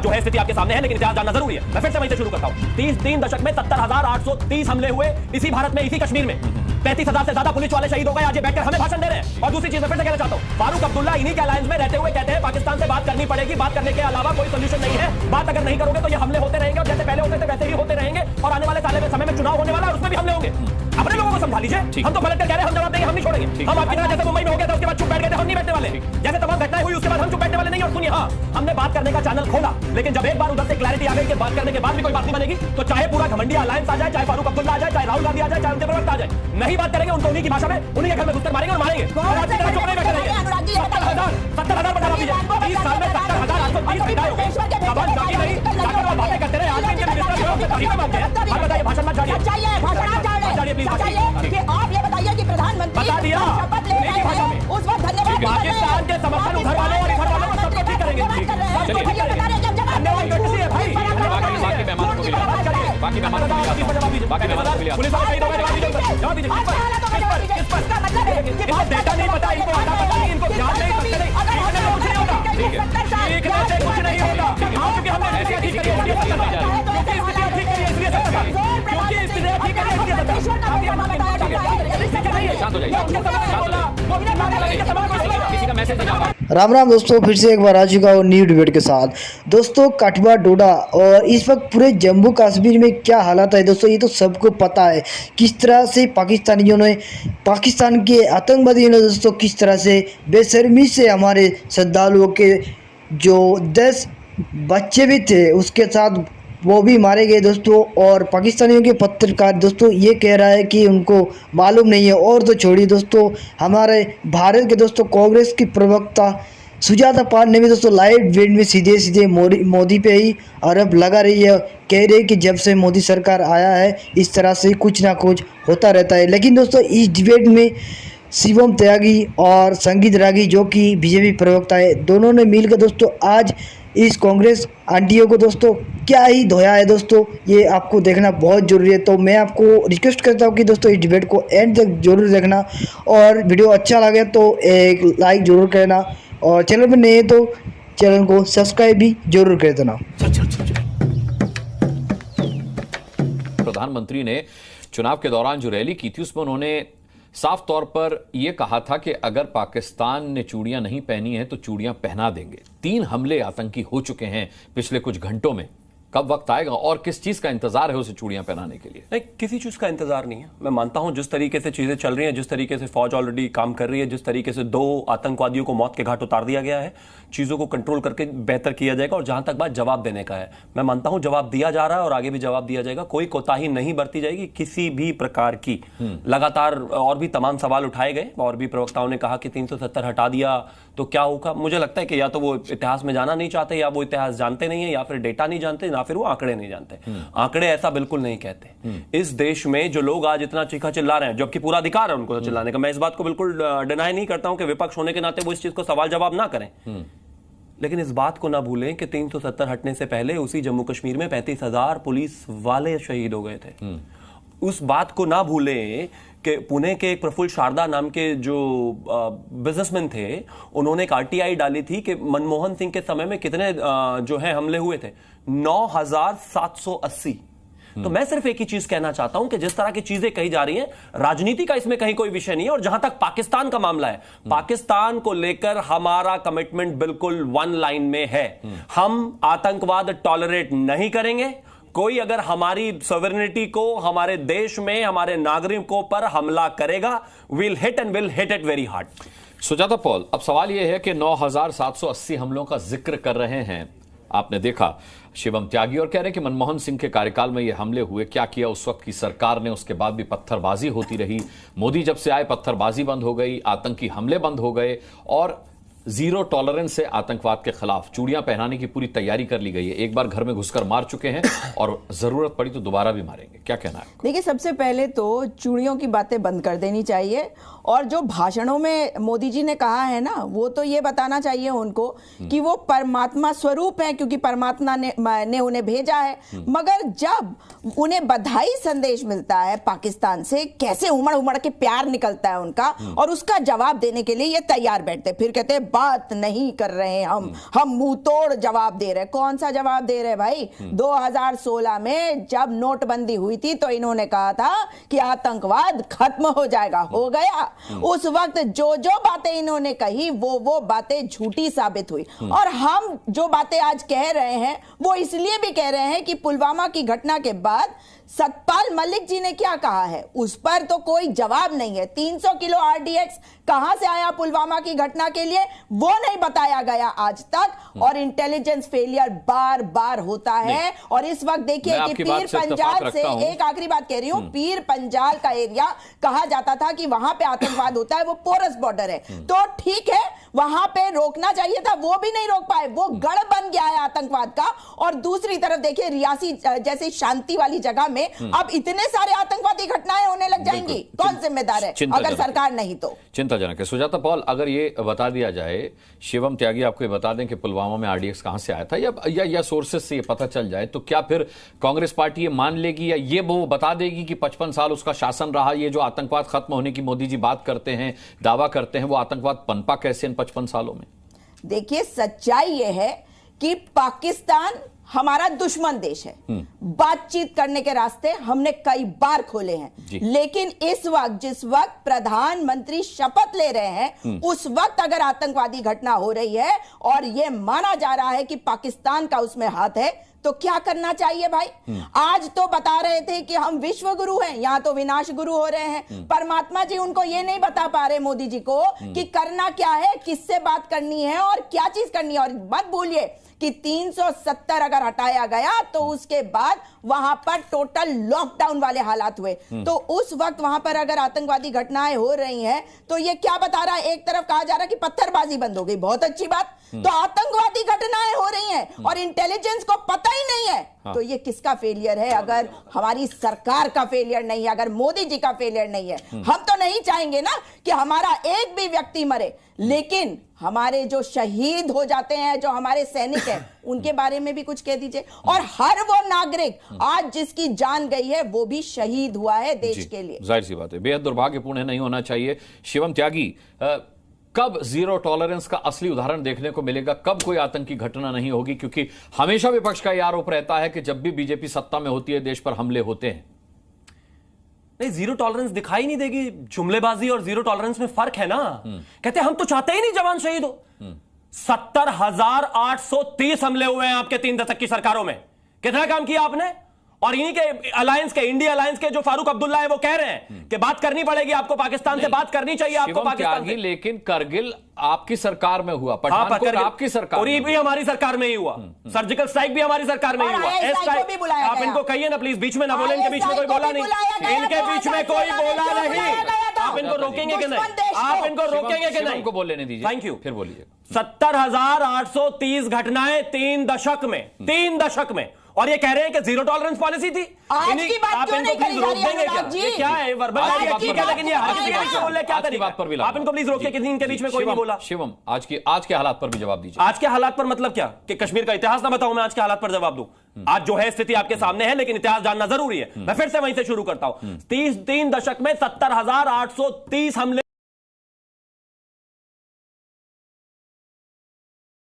जो है स्थिति आपके सामने है, लेकिन इतिहास जानना जरूरी है। मैं फिर से वहीं से शुरू करता हूं। 3 दशक में 70,830 हमले हुए इसी भारत में, इसी कश्मीर में। 35,000 से ज्यादा पुलिस वाले शहीद हो गए। आज ये बैठकर हमें भाषण दे रहे हैं। और दूसरी चीज मैं फिर से कहना चाहता हूं, फारूक अब्दुल्ला इन्हीं के अलायंस में रहते हुए कहते हैं पाकिस्तान से बात करनी पड़ेगी, बात करने के अलावा कोई सोल्यूशन नहीं है। बात अगर नहीं करोगे तो ये हमले होते रहेंगे और जैसे पहले होते थे वैसे ही होते रहेंगे। और आने वाले समय में चुनाव होने वाला है और उसमें भी हमले होंगे। अपने लोगों को समझा लीजिए। हम तो पलट कर कह रहे हैं, हम जवाब देंगे, हम नहीं छोड़ेंगे। हम आपकी तरह जैसे मुंबई में हो गया था उसके बाद चुप बैठ गए थे, हम नहीं बैठने वाले। जैसे तमाम घटनाएं हुई उसके बाद हम चुप बैठने वाले नहीं। और सुनिए, हाँ, हमने बात करने का चैनल खोला, लेकिन जब एक बार उधर से क्लैरिटी आ गई कि बात करने के बाद भी कोई बात नहीं बनेगी, तो चाहे पूरा घमंडी अलायंस आ जाए, चाहे फारूक अब्दुल्ला आ जाए, चाहे राहुल गांधी आ जाए, चाहे उनके प्रवक्ता आ जाए, नहीं बात करेंगे। उनको उन्हीं की भाषा में उन्हीं के घर में घुसकर मारेंगे और मारेंगे। और आपकी तरह चुप नहीं बैठे रहेंगे। 70,000 बढ़ा दीजिए। 30 साल में 70,830 घटनाएं हो गई। अब आज बाकी नहीं, जाकर वो बातें करते रहे। आज इनके मिनिस्टर जो है उनसे तारीफें मांगते हैं। आप बताइए, भाषण मत झाड़िए, कि आप ये बताइए कि प्रधानमंत्री शपथ ले रहे हैं, उस वक्त धन्यवाद पाकिस्तान के समर्थन उधर वालों और इधर वालों को सबको ठीक करेंगे। डेटा नहीं पता इनको, इनको ध्यान नहीं, कुछ नहीं होगा, कुछ नहीं होगा। क्योंकि हमने ठीक करी, राम राम दोस्तों, फिर से एक बार आ चुका हूँ न्यू डिबेट के साथ। दोस्तों, कठुआ डोडा और इस वक्त पूरे जम्मू कश्मीर में क्या हालात है दोस्तों, ये तो सबको पता है। किस तरह से पाकिस्तानियों ने, पाकिस्तान के आतंकवादियों ने दोस्तों किस तरह से बेशर्मी से हमारे श्रद्धालुओं के जो 10 बच्चे भी थे उसके साथ वो भी मारे गए दोस्तों। और पाकिस्तानियों के पत्रकार दोस्तों ये कह रहा है कि उनको मालूम नहीं है। और तो छोड़िए दोस्तों, हमारे भारत के दोस्तों कांग्रेस की प्रवक्ता सुजाता पाल ने भी दोस्तों लाइव वीडियो में सीधे सीधे मोदी पे ही आरोप लगा रही है। कह रही है कि जब से मोदी सरकार आया है इस तरह से कुछ ना कुछ होता रहता है। लेकिन दोस्तों इस डिबेट में शिवम त्यागी और संगीत रागी जो कि बीजेपी प्रवक्ता है, दोनों ने मिलकर दोस्तों आज इस कांग्रेस आंटियों को दोस्तों क्या ही धोया है दोस्तों, ये आपको देखना बहुत ज़रूरी है। तो मैं आपको रिक्वेस्ट करता हूँ कि दोस्तों इस डिबेट को एंड तक जरूर देखना, और वीडियो अच्छा लगे तो एक लाइक जरूर करना, और चैनल पर नए तो चैनल को सब्सक्राइब भी जरूर कर देना। प्रधानमंत्री ने चुनाव के दौरान जो रैली की थी उसमें उन्होंने साफ तौर पर यह कहा था कि अगर पाकिस्तान ने चूड़ियां नहीं पहनी हैं तो चूड़ियां पहना देंगे। 3 हमले आतंकी हो चुके हैं पिछले कुछ घंटों में। कब वक्त आएगा और किस चीज का इंतजार है उसे चूड़ियां पहनाने के लिए? नहीं, किसी चीज का इंतजार नहीं है। मैं मानता हूं जिस तरीके से चीजें चल रही हैं, जिस तरीके से फौज ऑलरेडी काम कर रही है, जिस तरीके से 2 आतंकवादियों को मौत के घाट उतार दिया गया है, चीजों को कंट्रोल करके बेहतर किया जाएगा। और जहां तक बात जवाब देने का है, मैं मानता हूं जवाब दिया जा रहा है और आगे भी जवाब दिया जाएगा। कोई कोताही नहीं बरती जाएगी किसी भी प्रकार की। लगातार और भी तमाम सवाल उठाए गए और भी प्रवक्ताओं ने कहा कि 370 हटा दिया तो क्या होगा। मुझे लगता है कि या तो वो इतिहास में जाना नहीं चाहते, या वो इतिहास जानते नहीं है, या फिर डेटा नहीं जानते, या फिर वो आंकड़े नहीं जानते। आंकड़े ऐसा बिल्कुल नहीं कहते। इस देश में जो लोग आज इतना चीखा चिल्ला रहे हैं, जबकि पूरा अधिकार है उनको चिल्लाने का, मैं इस बात को बिल्कुल डिनाई नहीं करता हूं कि विपक्ष होने के नाते वो इस चीज को सवाल जवाब ना करें। लेकिन इस बात को ना भूलें कि 370 हटने से पहले उसी जम्मू कश्मीर में 35,000 पुलिस वाले शहीद हो गए थे। उस बात को ना भूलें कि पुणे के एक प्रफुल्ल शारदा नाम के जो बिजनेसमैन थे, उन्होंने एक आरटीआई डाली थी कि मनमोहन सिंह के समय में कितने जो है हमले हुए थे, 9,780। तो मैं सिर्फ एक ही चीज कहना चाहता हूं कि जिस तरह की चीजें कही जा रही हैं, राजनीति का इसमें कहीं कोई विषय नहीं है। और जहां तक पाकिस्तान का मामला है, पाकिस्तान को लेकर हमारा कमिटमेंट बिल्कुल 1 लाइन में है। हम आतंकवाद टॉलरेट नहीं करेंगे। कोई अगर हमारी सॉवरेनिटी को, हमारे देश में हमारे नागरिकों पर हमला करेगा, will hit and will hit it very hard. Sujata Paul, अब सवाल यह है कि 9,780 हमलों का जिक्र कर रहे हैं। आपने देखा शिवम त्यागी और कह रहे हैं कि मनमोहन सिंह के कार्यकाल में ये हमले हुए। क्या किया उस वक्त की सरकार ने? उसके बाद भी पत्थरबाजी होती रही। मोदी जब से आए पत्थरबाजी बंद हो गई, आतंकी हमले बंद हो गए और 0 टॉलरेंस से आतंकवाद के खिलाफ चूड़ियां पहनाने की पूरी तैयारी कर ली गई है। एक बार घर में घुसकर मार चुके हैं और जरूरत पड़ी तो दोबारा भी मारेंगे। क्या कहना है? देखिए, सबसे पहले तो चूड़ियों की बातें बंद कर देनी चाहिए, और जो भाषणों में मोदी जी ने कहा है ना, वो तो ये बताना चाहिए उनको कि वो परमात्मा स्वरूप है, क्योंकि परमात्मा ने उन्हें भेजा है। मगर जब उन्हें बधाई संदेश मिलता है पाकिस्तान से, कैसे उमड़ उमड़ के प्यार निकलता है उनका, और उसका जवाब देने के लिए ये तैयार बैठते, फिर कहते हैं बात नहीं कर रहे हैं, हम मुंह तोड़ जवाब दे रहे हैं। कौन सा जवाब दे रहे भाई? 2016 में जब नोटबंदी हुई थी तो इन्होंने कहा था कि आतंकवाद खत्म हो जाएगा, हो गया। उस वक्त जो जो बातें इन्होंने कही वो बातें झूठी साबित हुई। और हम जो बातें आज कह रहे हैं वो इसलिए भी कह रहे हैं कि पुलवामा की घटना के बाद सतपाल मलिक जी ने क्या कहा है उस पर तो कोई जवाब नहीं है। 300 किलो आरडीएक्स कहां से आया पुलवामा की घटना के लिए वो नहीं बताया गया आज तक। और इंटेलिजेंस फेलियर बार बार होता है। और इस वक्त देखिए कि पीर पंजाल से, एक आखिरी बात कह रही हूं, पीर पंजाल का एरिया कहा जाता था कि वहां पे आतंकवाद होता है, वो पोरस बॉर्डर है, तो ठीक है वहां पे रोकना चाहिए था, वो भी नहीं रोक पाए, वो गढ़ बन गया है आतंकवाद का। और दूसरी तरफ देखिए रियासी जैसी शांति वाली जगह में अब इतने सारे आतंकवादी घटनाएं होने लग जाएंगी, कौन जिम्मेदार है अगर सरकार नहीं तो? चिंताजनक है। सुजाता पॉल, अगर ये बता दिया जाए, शिवम त्यागी आपको ये बता दें कि पुलवामा में आरडीएक्स कहां से आया था, या सोर्सेस से ये पता चल जाए, तो क्या फिर कांग्रेस पार्टी ये मान लेगी या ये वो बता देगी कि 55 साल उसका शासन रहा, ये जो आतंकवाद खत्म होने की मोदी जी बात करते हैं, दावा करते हैं, वो आतंकवाद पनपा कैसे इन 55 सालों में? देखिए सच्चाई ये है कि पाकिस्तान हमारा दुश्मन देश है। बातचीत करने के रास्ते हमने कई बार खोले हैं, लेकिन इस वक्त जिस वक्त प्रधानमंत्री शपथ ले रहे हैं उस वक्त अगर आतंकवादी घटना हो रही है और यह माना जा रहा है कि पाकिस्तान का उसमें हाथ है, तो क्या करना चाहिए भाई? आज तो बता रहे थे कि हम विश्व गुरु हैं, यहां तो विनाश गुरु हो रहे हैं। परमात्मा जी उनको ये नहीं बता पा रहे मोदी जी को कि करना क्या है, किससे बात करनी है और क्या चीज करनी है। और मत भूलिए कि 370 अगर हटाया गया तो उसके बाद वहां पर टोटल लॉकडाउन वाले हालात हुए। तो उस वक्त वहां पर अगर आतंकवादी घटनाएं हो रही हैं तो ये क्या बता रहा है? एक तरफ कहा जा रहा है कि पत्थरबाजी बंद हो गई, बहुत अच्छी बात, तो आतंकवादी घटनाएं हो रही हैं और इंटेलिजेंस को पता ही नहीं है। तो ये किसका फेलियर है? अगर हमारी सरकार का फेलियर नहीं है, अगर मोदी जी का फेलियर नहीं है। हम तो नहीं चाहेंगे ना कि हमारा एक भी व्यक्ति मरे, लेकिन हमारे जो शहीद हो जाते हैं, जो हमारे सैनिक हैं, उनके बारे में भी कुछ कह दीजिए। और हर वो नागरिक आज जिसकी जान गई है वो भी शहीद हुआ है देश के लिए। जाहिर सी बात है, बेहद दुर्भाग्यपूर्ण नहीं होना चाहिए। शिवम त्यागी, कब जीरो टॉलरेंस का असली उदाहरण देखने को मिलेगा? कब कोई आतंकी घटना नहीं होगी? क्योंकि हमेशा विपक्ष का यह आरोप रहता है कि जब भी बीजेपी सत्ता में होती है देश पर हमले होते हैं। नहीं, जीरो टॉलरेंस दिखाई नहीं देगी। जुमलेबाजी और जीरो टॉलरेंस में फर्क है ना। कहते हम तो चाहते ही नहीं जवान शहीद हो। 70,830 हमले हुए हैं आपके 3 दशक की सरकारों में। कितना काम किया आपने? और इन्हीं के अलायंस के, इंडिया अलायंस के जो फारूक अब्दुल्ला है वो कह रहे हैं कि बात करनी पड़ेगी आपको, पाकिस्तान से बात करनी चाहिए आपको पाकिस्तान से। लेकिन करगिल आपकी सरकार में हुआ, पठानकोट आपकी सरकार, और ये भी हमारी सरकार में ही हुआ, सर्जिकल स्ट्राइक भी हमारी सरकार में ही हुआ। आप इनको कहिए ना प्लीज, बीच में ना बोले, इनके बीच में कोई बोला नहीं, इनके बीच में कोई बोला नहीं। आप इनको रोकेंगे कि नहीं? आप इनको रोकेंगे कि नहीं? को बोलने दीजिए। Thank you. फिर बोलिए। 70,830 घटनाएं 3 दशक में, 3 दशक में, और ये कह रहे हैं कि जीरो टॉलरेंस पॉलिसी थी। आप इनको प्लीज रोक देंगे क्या? क्या है वर्बल ठीक है, लेकिन ये हर किसी के बीच में बोल रहे, क्या तरीका? आप इनको प्लीज रोकिए, किसी इनके बीच में कोई नहीं बोला। शिवम, आज के हालात पर भी जवाब दीजिए। आज के हालात पर मतलब क्या? कि कश्मीर का इतिहास ना बताऊं मैं आज के हालात पर जवाब दूं? आज जो है स्थिति आपके सामने है, लेकिन इतिहास जानना जरूरी है। मैं फिर से वहीं से शुरू करता हूं। 3 दशक में 70,830 हमले